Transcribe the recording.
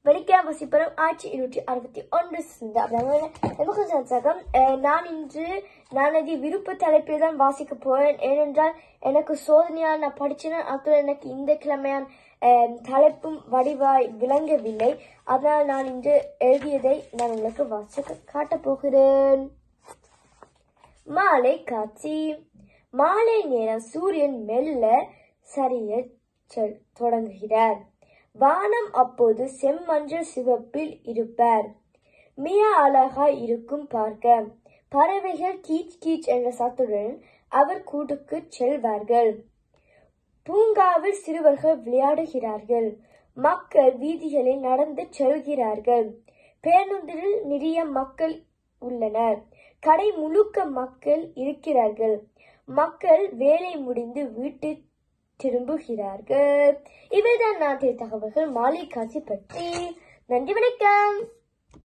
வெள்ளிக்கிழமை வசிப்பரம் 1261 நான் இன்று நானதி விருப்ப தலைப்பில் தான் வாசிக்க போறேன். ஏனென்றால் எனக்கு சோதனையால் நான் படிச்சேன். அத்துடன் எனக்கு இந்த கிழமையான தலைப்பும் வடிவாய் விளங்கவில்லை. அதனால் நான் இன்று எழுதியதை நான் உங்களுக்கு வாசிக்க காட்டப் போகிறேன். மாலை காட்சி. மாலை நேரம் சூரியன் மெல்ல சரிய தொடங்குகிறார். வானம் அப்போது செம்மஞ்சள் சிவப்பில் இருப்பார். மிக அழகாய் இருக்கும் பார்க்க. பறவைகள் கீச் கீச் என்ற சத்துடன் அவர் கூட்டுக்கு செல்வார்கள். பூங்காவில் சிறுவர்கள் விளையாடுகிறார்கள். மக்கள் வீதிகளில் நடந்து செல்கிறார்கள். பேருந்தில் நிறைய மக்கள் உள்ளனர். கடை முழுக்க மக்கள் இருக்கிறார்கள். மக்கள் வேலை முடிந்து வீட்டு திரும்புகிறார்கள். இவைதான் நான் தகவல்கள் மாலை காட்சி பற்றி. நன்றி, வணக்கம்.